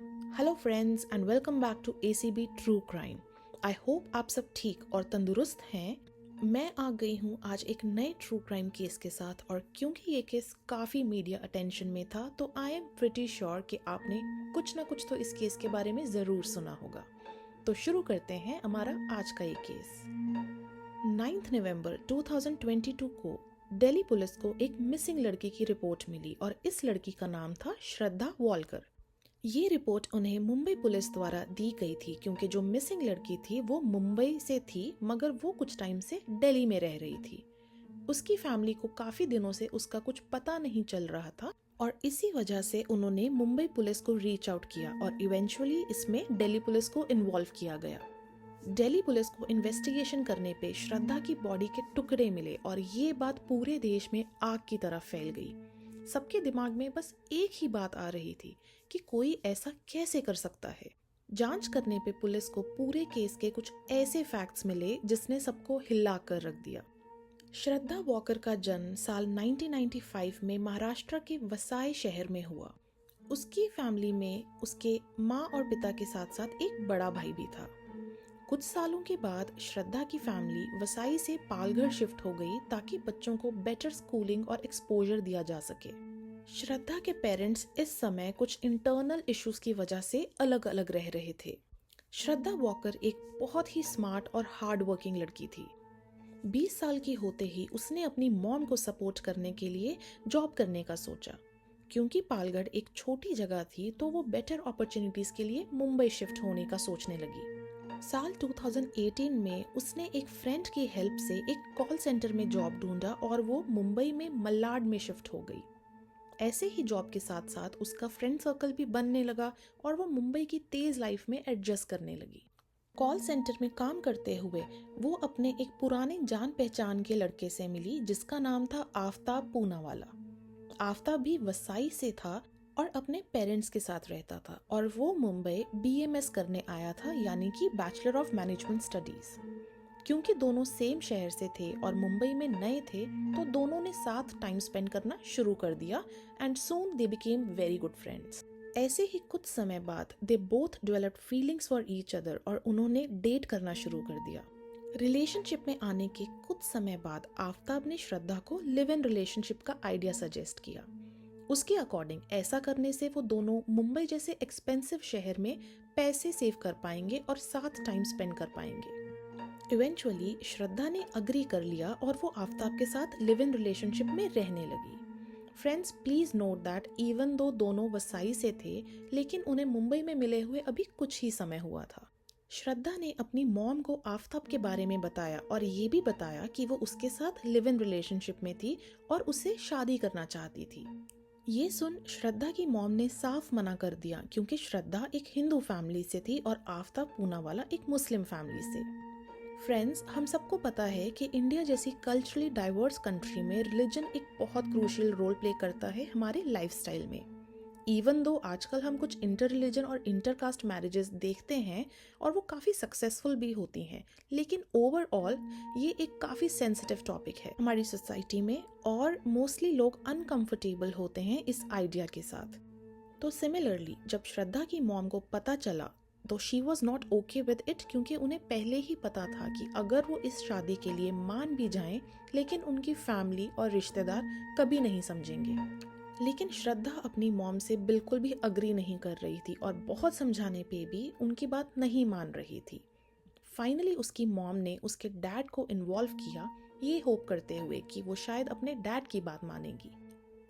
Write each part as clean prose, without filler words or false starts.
Hello friends and welcome back to ACB true crime. I hope आप सब ठीक और तंदुरुस्त हैं। मैं आ गई हूँ आज एक नए ट्रू क्राइम केस के साथ, और क्योंकि ये केस काफ़ी मीडिया अटेंशन में था तो आई एम प्रिटी श्योर कि आपने कुछ ना कुछ तो इस केस के बारे में ज़रूर सुना होगा। तो शुरू करते हैं हमारा आज का ये केस। 9 नवंबर 2022 को दिल्ली पुलिस को एक मिसिंग लड़की की रिपोर्ट मिली और इस लड़की का नाम था श्रद्धा वॉलकर। ये रिपोर्ट उन्हें मुंबई पुलिस द्वारा दी गई थी क्योंकि जो मिसिंग लड़की थी वो मुंबई से थी, मगर वो कुछ टाइम से दिल्ली में रह रही थी। उसकी फैमिली को काफी दिनों से उसका कुछ पता नहीं चल रहा था और इसी वजह से उन्होंने मुंबई पुलिस को रीच आउट किया और इवेंचुअली इसमें दिल्ली पुलिस को इन्वॉल्व किया गया। दिल्ली पुलिस को इन्वेस्टिगेशन करने पे श्रद्धा की बॉडी के टुकड़े मिले और ये बात पूरे देश में आग की तरह फैल गई। सबके दिमाग में बस एक ही बात आ रही थी कि कोई ऐसा कैसे कर सकता है। जांच करने पे पुलिस को पूरे केस के कुछ ऐसे फैक्ट्स मिले जिसने सबको हिला कर रख दिया। श्रद्धा वॉकर का जन्म साल 1995 में महाराष्ट्र के वसाई शहर में हुआ। उसकी फैमिली में उसके माँ और पिता के साथ साथ एक बड़ा भाई भी था। कुछ सालों के बाद श्रद्धा की फैमिली वसाई से पालघर शिफ्ट हो गई ताकि बच्चों को बेटर स्कूलिंग और एक्सपोजर दिया जा सके। श्रद्धा के पेरेंट्स इस समय कुछ इंटरनल इश्यूज की वजह से अलग अलग रह रहे थे। श्रद्धा वॉकर एक बहुत ही स्मार्ट और हार्ड वर्किंग लड़की थी। 20 साल की होते ही उसने अपनी मॉम को सपोर्ट करने के लिए जॉब करने का सोचा। क्योंकि पालगढ़ एक छोटी जगह थी तो वो बेटर अपॉर्चुनिटीज के लिए मुंबई शिफ्ट होने का सोचने लगी। साल 2018 में उसने एक फ्रेंड की हेल्प से एक कॉल सेंटर में जॉब ढूंढा और वो मुंबई में मल्लाड में शिफ्ट हो गई। ऐसे ही जॉब के साथ साथ उसका फ्रेंड सर्कल भी बनने लगा और वो मुंबई की तेज लाइफ में एडजस्ट करने लगी। कॉल सेंटर में काम करते हुए वो अपने एक पुराने जान पहचान के लड़के से मिली जिसका नाम था आफ्ताब पूनावाला। आफ्ताब भी वसाई से था और अपने पेरेंट्स के साथ रहता था और वो मुंबई BMS करने आया था, यानी कि बैचलर ऑफ मैनेजमेंट स्टडीज। क्योंकि दोनों सेम शहर से थे और मुंबई में नए थे तो दोनों ने साथ टाइम स्पेंड करना शुरू कर दिया and soon they became very good friends. ऐसे ही कुछ समय बाद they both developed feelings for each other और उन्होंने डेट करना शुरू कर दिया। रिलेशनशिप में आने के कुछ समय बाद आफ्ताब ने श्रद्धा को लिव इन रिलेशनशिप का आइडिया सजेस्ट किया। उसके अकॉर्डिंग ऐसा करने से वो दोनों मुंबई जैसे एक्सपेंसिव शहर में पैसे सेव कर पाएंगे और साथ टाइम स्पेंड कर पाएंगे। इवेंचुअली श्रद्धा ने अग्री कर लिया और वो आफ्ताब के साथ लिव इन रिलेशनशिप में रहने लगी। Friends, please note that even though दोनों वसाई से थे लेकिन उन्हें मुंबई में मिले हुए अभी कुछ ही समय हुआ था। श्रद्धा ने अपनी मॉम को आफ्ताब के बारे में बताया और ये भी बताया कि वो उसके साथ लिव इन रिलेशनशिप में थी और उससे शादी करना चाहती थी। ये सुन श्रद्धा की मॉम ने साफ मना कर दिया क्योंकि श्रद्धा एक हिंदू फैमिली से थी और आफ्ताब पूनावाला एक मुस्लिम फैमिली से। फ्रेंड्स, हम सबको पता है कि इंडिया जैसी कल्चरली डाइवर्स कंट्री में रिलीजन एक बहुत क्रूशियल रोल प्ले करता है हमारे लाइफस्टाइल में। इवन दो आजकल हम कुछ इंटर रिलीजन और इंटर कास्ट मैरिजेस देखते हैं और वो काफ़ी सक्सेसफुल भी होती हैं, लेकिन ओवरऑल ये एक काफ़ी सेंसिटिव टॉपिक है हमारी सोसाइटी में और मोस्टली लोग अनकंफर्टेबल होते हैं इस आइडिया के साथ। तो सिमिलरली जब श्रद्धा की मॉम को पता चला तो she was not okay with it, क्योंकि उन्हें पहले ही पता था कि अगर वो इस शादी के लिए मान भी जाएं लेकिन उनकी फैमिली और रिश्तेदार कभी नहीं समझेंगे। लेकिन श्रद्धा अपनी मॉम से बिल्कुल भी अग्री नहीं कर रही थी और बहुत समझाने पे भी उनकी बात नहीं मान रही थी। फाइनली उसकी मॉम ने उसके डैड को इन्वॉल्व किया, ये होप करते हुए कि वो शायद अपने डैड की बात मानेगी।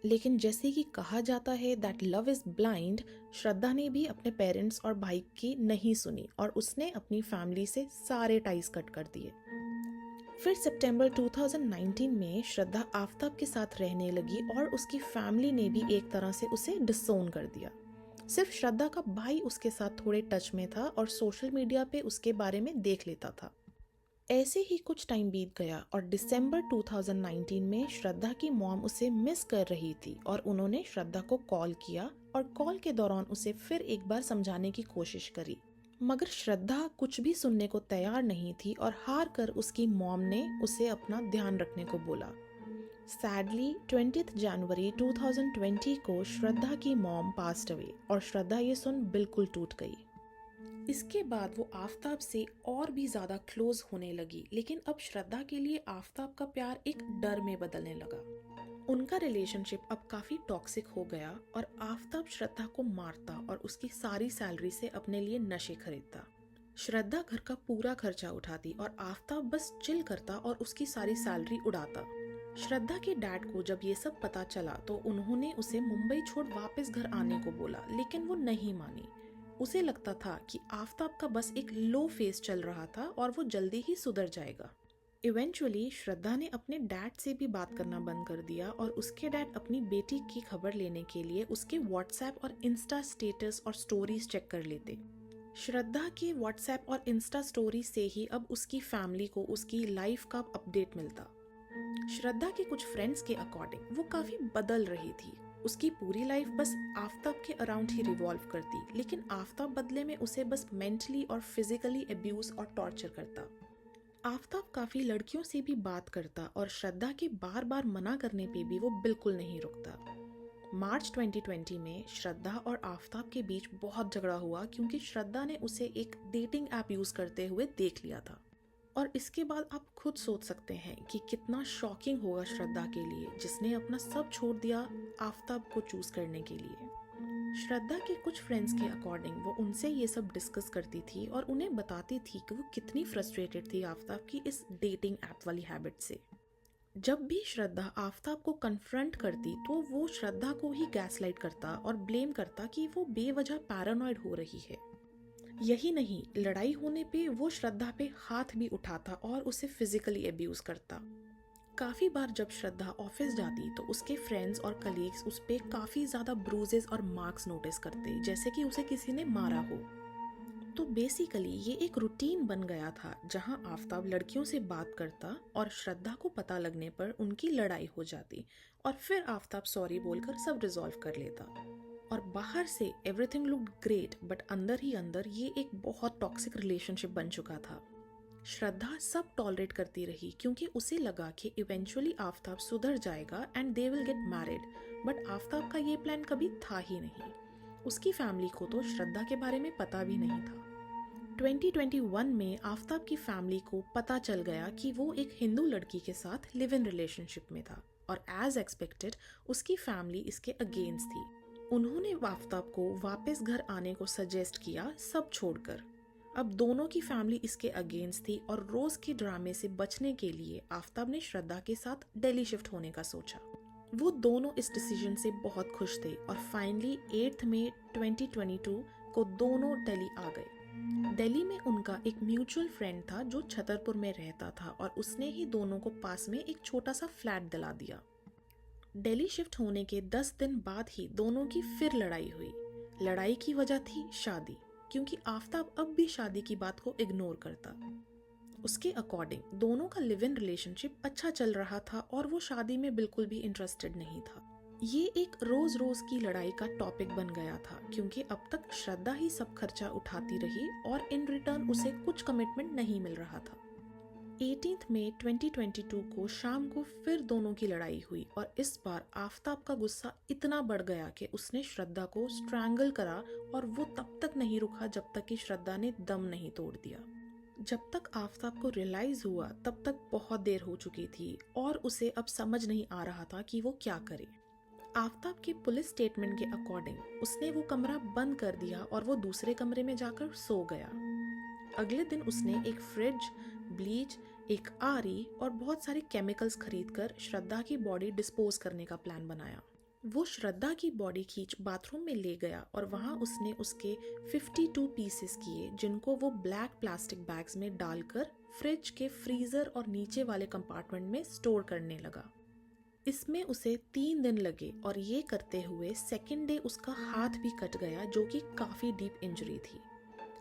लेकिन जैसे कि कहा जाता है दैट लव इज ब्लाइंड, श्रद्धा ने भी अपने पेरेंट्स और भाई की नहीं सुनी और उसने अपनी फैमिली से सारे टाइज कट कर दिए। फिर सितंबर 2019 में श्रद्धा आफ्ताब के साथ रहने लगी और उसकी फैमिली ने भी एक तरह से उसे डिसोन कर दिया। सिर्फ श्रद्धा का भाई उसके साथ थोड़े टच में था और सोशल मीडिया पे उसके बारे में देख लेता था। ऐसे ही कुछ टाइम बीत गया और दिसंबर 2019 में श्रद्धा की मॉम उसे मिस कर रही थी और उन्होंने श्रद्धा को कॉल किया और कॉल के दौरान उसे फिर एक बार समझाने की कोशिश करी, मगर श्रद्धा कुछ भी सुनने को तैयार नहीं थी और हार कर उसकी मॉम ने उसे अपना ध्यान रखने को बोला। सैडली 20 जनवरी 2020 को श्रद्धा की मॉम पास्ट अवे और श्रद्धा ये सुन बिल्कुल टूट गई। इसके बाद वो आफताब से और भी ज़्यादा क्लोज होने लगी, लेकिन अब श्रद्धा के लिए आफताब का प्यार एक डर में बदलने लगा। उनका रिलेशनशिप अब काफ़ी टॉक्सिक हो गया और आफताब श्रद्धा को मारता और उसकी सारी सैलरी से अपने लिए नशे खरीदता। श्रद्धा घर का पूरा खर्चा उठाती और आफताब बस चिल करता और उसकी सारी सैलरी उड़ाता। श्रद्धा के डैड को जब ये सब पता चला तो उन्होंने उसे मुंबई छोड़ वापस घर आने को बोला, लेकिन वो नहीं मानी। उसे लगता था कि आफताब का बस एक लो फेस चल रहा था और वो जल्दी ही सुधर जाएगा। इवेंचुअली श्रद्धा ने अपने डैड से भी बात करना बंद कर दिया और उसके डैड अपनी बेटी की खबर लेने के लिए उसके व्हाट्सएप और इंस्टा स्टेटस और स्टोरीज चेक कर लेते। श्रद्धा के व्हाट्सएप और इंस्टा स्टोरी से ही अब उसकी फैमिली को उसकी लाइफ का अपडेट मिलता। श्रद्धा के कुछ फ्रेंड्स के अकॉर्डिंग वो काफी बदल रही थी। उसकी पूरी लाइफ बस आफताब के अराउंड ही रिवॉल्व करती, लेकिन आफताब बदले में उसे बस मेंटली और फिजिकली अब्यूज और टॉर्चर करता। आफताब काफी लड़कियों से भी बात करता और श्रद्धा के बार बार मना करने पे भी वो बिल्कुल नहीं रुकता। मार्च 2020 में श्रद्धा और आफताब के बीच बहुत झगड़ा हुआ क्योंकि श्रद्धा ने उसे एक डेटिंग ऐप यूज करते हुए देख लिया था। और इसके बाद आप खुद सोच सकते हैं कि कितना शॉकिंग होगा श्रद्धा के लिए, जिसने अपना सब छोड़ दिया आफताब को चूज करने के लिए। श्रद्धा के कुछ फ्रेंड्स के अकॉर्डिंग वो उनसे ये सब डिस्कस करती थी और उन्हें बताती थी कि वो कितनी फ्रस्ट्रेटेड थी आफताब की इस डेटिंग ऐप वाली हैबिट से। जब भी श्रद्धा आफताब को कन्फ्रंट करती तो वो श्रद्धा को ही गैसलाइट करता और ब्लेम करता कि वो बेवजह पैरानॉइड हो रही है। यही नहीं, लड़ाई होने पे वो श्रद्धा पे हाथ भी उठाता और उसे फिजिकली अब्यूज करता। काफी बार जब श्रद्धा ऑफिस जाती तो उसके फ्रेंड्स और कलीग्स उस पे काफी ज्यादा ब्रूजेस और मार्क्स नोटिस करते, जैसे कि उसे किसी ने मारा हो। तो बेसिकली ये एक रूटीन बन गया था जहां आफताब लड़कियों से बात करता और श्रद्धा को पता लगने पर उनकी लड़ाई हो जाती और फिर आफताब सॉरी बोलकर सब रिजॉल्व कर लेता। और बाहर से एवरीथिंग लुक्ड ग्रेट, बट अंदर ही अंदर ये एक बहुत टॉक्सिक रिलेशनशिप बन चुका था। श्रद्धा सब टॉलरेट करती रही क्योंकि उसे लगा कि इवेंचुअली आफताब सुधर जाएगा and they will get married, but Aftab का ये प्लान कभी था ही नहीं। उसकी फैमिली को तो श्रद्धा के बारे में पता भी नहीं था। 2021 में आफताब की फैमिली को पता चल गया कि वो एक हिंदू लड़की के साथ लिव इन रिलेशनशिप में था और एज एक्सपेक्टेड उसकी फैमिली इसके अगेंस्ट थी। उन्होंने आफताब को वापस घर आने को सजेस्ट किया, सब छोड़कर। अब दोनों की फैमिली इसके अगेंस्ट थी और रोज के ड्रामे से बचने के लिए आफताब ने श्रद्धा के साथ दिल्ली शिफ्ट होने का सोचा। वो दोनों इस डिसीजन से बहुत खुश थे और फाइनली 8 मई 2022 को दोनों दिल्ली आ गए। दिल्ली में उनका एक म्यूचुअल फ्रेंड था जो छतरपुर में रहता था और उसने ही दोनों को पास में एक छोटा सा फ्लैट दिला दिया। दिल्ली शिफ्ट होने के 10 दिन बाद ही दोनों की फिर लड़ाई हुई। लड़ाई की वजह थी शादी, क्योंकि आफताब अब भी शादी की बात को इग्नोर करता। उसके अकॉर्डिंग दोनों का लिव इन रिलेशनशिप अच्छा चल रहा था और वो शादी में बिल्कुल भी इंटरेस्टेड नहीं था। ये एक रोज रोज की लड़ाई का टॉपिक बन गया था क्योंकि अब तक श्रद्धा ही सब खर्चा उठाती रही और इन रिटर्न उसे कुछ कमिटमेंट नहीं मिल रहा था। 18 मई 2022 को शाम को फिर दोनों की लड़ाई हुई और इस बार आफताब का गुस्सा इतना बढ़ गया कि उसने श्रद्धा को स्ट्रैंगल करा और वो तब तक नहीं रुका जब तक कि श्रद्धा ने दम नहीं तोड़ दिया। जब तक आफताब को रियलाइज हुआ तब तक बहुत देर हो चुकी थी और उसे अब समझ नहीं आ रहा था कि वो क्या करे। आफताब के पुलिस स्टेटमेंट के अकॉर्डिंग उसने वो कमरा बंद कर दिया और वो दूसरे कमरे में जाकर सो गया। अगले दिन उसने एक फ्रिज, ब्लीच, एक आरी और बहुत सारे केमिकल्स खरीदकर श्रद्धा की बॉडी डिस्पोज करने का प्लान बनाया। वो श्रद्धा की बॉडी खींच बाथरूम में ले गया और वहां उसने उसके 52 पीसेस किए, जिनको वो ब्लैक प्लास्टिक बैग्स में डालकर फ्रिज के फ्रीजर और नीचे वाले कंपार्टमेंट में स्टोर करने लगा। इसमें उसे 3 दिन लगे और ये करते हुए सेकेंड डे उसका हाथ भी कट गया, जो कि काफी डीप इंजरी थी।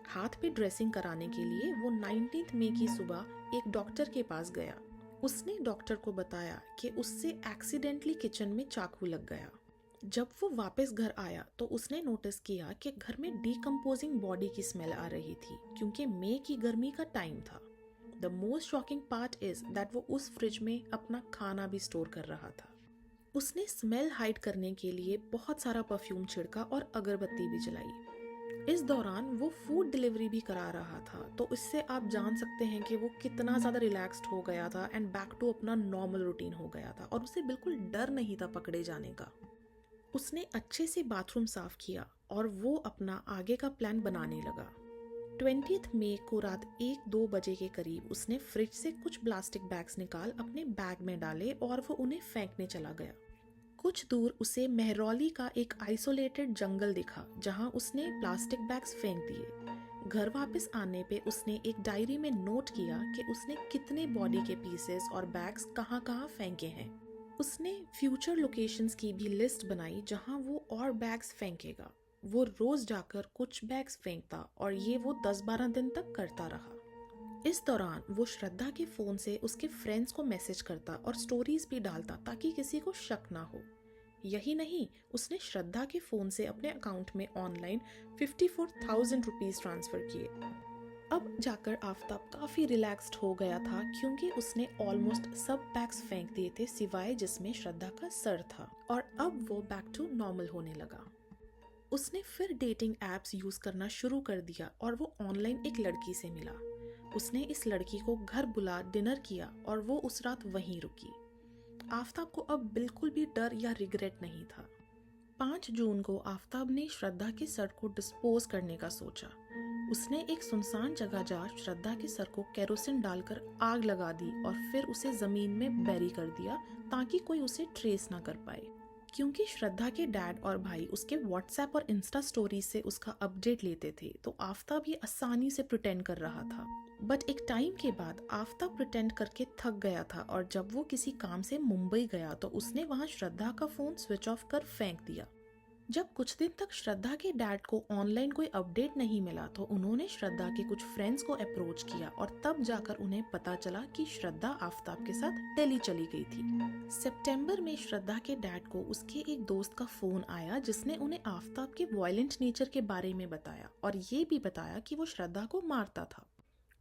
हाथ पे ड्रेसिंग कराने के लिए वो 19 मई की सुबह एक डॉक्टर के पास गया। उसने डॉक्टर को बताया कि उससे एक्सीडेंटली किचन में चाकू लग गया। जब वो वापस घर आया तो उसने नोटिस किया कि घर में डिकम्पोजिंग बॉडी की स्मेल आ रही थी क्योंकि मई की गर्मी का टाइम था। The most shocking part is that वो उस फ्रिज में अपना खाना भी स्टोर कर रहा था। उसने स्मेल हाइड करने के लिए बहुत सारा परफ्यूम छिड़का और अगरबत्ती भी जलाई। इस दौरान वो फूड डिलीवरी भी करा रहा था, तो इससे आप जान सकते हैं कि वो कितना ज़्यादा रिलैक्स्ड हो गया था एंड बैक टू अपना नॉर्मल रूटीन हो गया था और उसे बिल्कुल डर नहीं था पकड़े जाने का। उसने अच्छे से बाथरूम साफ किया और वो अपना आगे का प्लान बनाने लगा। 20 मई को रात 1-2 बजे के करीब उसने फ्रिज से कुछ प्लास्टिक बैग्स निकाल अपने बैग में डाले और वो उन्हें फेंकने चला गया। कुछ दूर उसे मेहरौली का एक आइसोलेटेड जंगल दिखा जहां उसने प्लास्टिक बैग्स फेंक दिए। घर वापस आने पे उसने एक डायरी में नोट किया कि उसने कितने बॉडी के पीसेस और बैग्स कहाँ-कहाँ फेंके हैं। उसने फ्यूचर लोकेशंस की भी लिस्ट बनाई जहां वो और बैग्स फेंकेगा। वो रोज जाकर कुछ बैग्स फेंकता और ये वो 10-12 दिन तक करता रहा। इस दौरान वो श्रद्धा के फोन से उसके फ्रेंड्स को मैसेज करता और स्टोरीज भी डालता ताकि किसी को शक ना हो। यही नहीं, उसने श्रद्धा के फोन से अपने अकाउंट में ऑनलाइन 54,000 रुपीज ट्रांसफर किए। अब जाकर आफताब काफी रिलैक्स्ड हो गया था क्योंकि उसने ऑलमोस्ट सब बैग्स फेंक दिए थे सिवाय जिसमें श्रद्धा का सर था, और अब वो बैक टू नॉर्मल होने लगा। उसने फिर डेटिंग एप्स यूज करना शुरू कर दिया और वो ऑनलाइन एक लड़की से मिला। उसने इस लड़की को घर बुला डिनर किया और वो उस रात वहीं रुकी। आफताब को अब बिल्कुल भी डर या रिग्रेट नहीं था। 5 जून को आफताब ने श्रद्धा के सर को डिस्पोज करने का सोचा। उसने एक सुनसान जगह जा श्रद्धा के सर को केरोसिन डालकर आग लगा दी और फिर उसे जमीन में बैरी कर दिया ताकि कोई उसे ट्रेस ना कर पाए। क्योंकि श्रद्धा के डैड और भाई उसके व्हाट्सएप और इंस्टा स्टोरीज से उसका अपडेट लेते थे, तो आफताब ये आसानी से प्रिटेंड कर रहा था। बट एक टाइम के बाद आफताब प्रिटेंड करके थक गया था और जब वो किसी काम से मुंबई गया तो उसने वहां श्रद्धा का फोन स्विच ऑफ कर फेंक दिया। जब कुछ दिन तक श्रद्धा के डैड को ऑनलाइन कोई अपडेट नहीं मिला तो उन्होंने श्रद्धा के कुछ फ्रेंड्स को अप्रोच किया और तब जाकर उन्हें पता चला कि श्रद्धा आफताब के साथ दिल्ली चली गई थी। सितंबर में श्रद्धा के डैड को उसके एक दोस्त का फोन आया जिसने उन्हें आफताब के वायलेंट नेचर के बारे में बताया और ये भी बताया कि वो श्रद्धा को मारता था।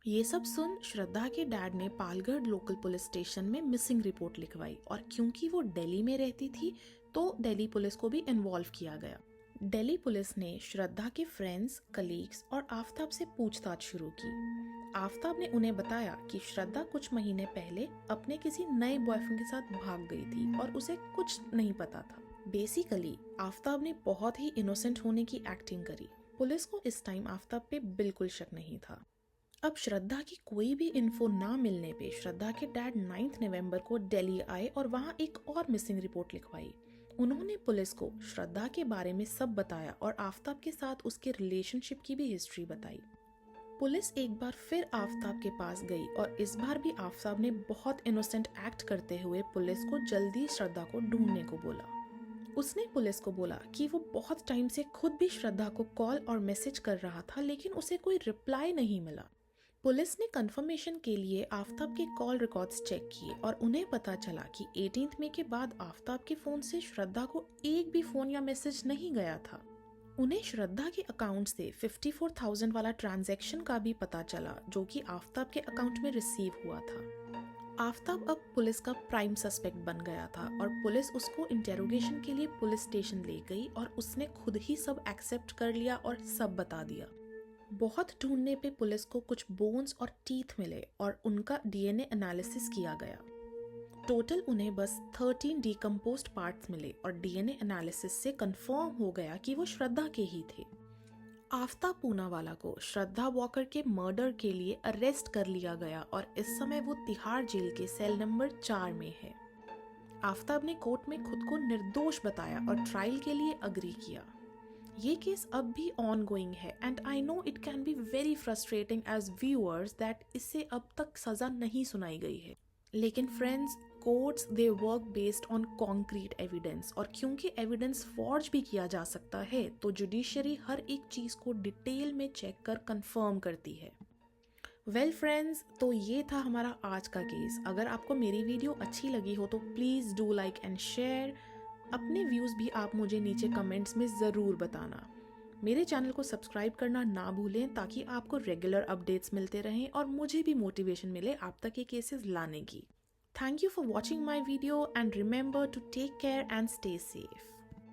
ये सब सुन श्रद्धा के डैड ने पालगढ़ लोकल पुलिस स्टेशन में मिसिंग रिपोर्ट लिखवाई और क्योंकि वो दिल्ली में रहती थी तो दिल्ली पुलिस को भी इन्वॉल्व किया गया। दिल्ली पुलिस ने श्रद्धा के फ्रेंड्स, कलीग्स और आफताब से पूछताछ शुरू की। आफताब ने उन्हें बताया कि श्रद्धा कुछ महीने पहले अपने किसी नए बॉयफ्रेंड के साथ भाग गई थी और उसे कुछ नहीं पता था। बेसिकली आफताब ने बहुत ही इनोसेंट होने की एक्टिंग करी। पुलिस को इस टाइम आफताब पे बिल्कुल शक नहीं था। अब श्रद्धा की कोई भी इन्फो ना मिलने पे श्रद्धा के डैड 9 नवंबर को दिल्ली आए और वहाँ एक और मिसिंग रिपोर्ट लिखवाई। उन्होंने पुलिस को श्रद्धा के बारे में सब बताया और आफताब के साथ उसके रिलेशनशिप की भी हिस्ट्री बताई। पुलिस एक बार फिर आफताब के पास गई और इस बार भी आफताब ने बहुत इनोसेंट एक्ट करते हुए पुलिस को जल्दी श्रद्धा को ढूंढने को बोला। उसने पुलिस को बोला कि वो बहुत टाइम से खुद भी श्रद्धा को कॉल और मैसेज कर रहा था लेकिन उसे कोई रिप्लाई नहीं मिला। पुलिस ने कंफर्मेशन के लिए आफताब के कॉल रिकॉर्ड्स चेक किए और उन्हें पता चला कि 18 मई के बाद आफताब के फोन से श्रद्धा को एक भी फोन या मैसेज नहीं गया था। उन्हें श्रद्धा के अकाउंट से 54,000 वाला ट्रांजैक्शन का भी पता चला जो कि आफताब के अकाउंट में रिसीव हुआ था। आफताब अब पुलिस का प्राइम सस्पेक्ट बन गया था और पुलिस उसको इंटेरोगेशन के लिए पुलिस स्टेशन ले गई और उसने खुद ही सब एक्सेप्ट कर लिया और सब बता दिया। बहुत ढूंढने पे पुलिस को कुछ बोन्स और टीथ मिले और उनका डीएनए एनालिसिस किया गया। टोटल उन्हें बस 13 डिकम्पोज्ड पार्ट्स मिले और डीएनए एनालिसिस से कंफर्म हो गया कि वो श्रद्धा के ही थे। आफताब पूनावाला को श्रद्धा वॉकर के मर्डर के लिए अरेस्ट कर लिया गया और इस समय वो तिहाड़ जेल के सेल नंबर 4 में है। आफताब ने कोर्ट में खुद को निर्दोष बताया और ट्रायल के लिए अग्री किया। ये केस अब भी ऑनगोइंग है and I know it can be very frustrating as viewers that इससे अब तक सजा नहीं सुनाई गई है। लेकिन friends, courts they work based on concrete evidence और क्योंकि एविडेंस फॉर्ज भी किया जा सकता है तो जुडिशरी हर एक चीज को डिटेल में चेक कर कंफर्म करती है। वेल फ्रेंड्स, तो ये था हमारा आज का केस। अगर आपको मेरी वीडियो अच्छी लगी हो तो please do like and share. अपने व्यूज भी आप मुझे नीचे कमेंट्स में जरूर बताना। मेरे चैनल को सब्सक्राइब करना ना भूलें ताकि आपको रेगुलर अपडेट्स मिलते रहें और मुझे भी मोटिवेशन मिले आप तक ये केसेस लाने की। Thank you for watching my video and remember to take care and stay safe.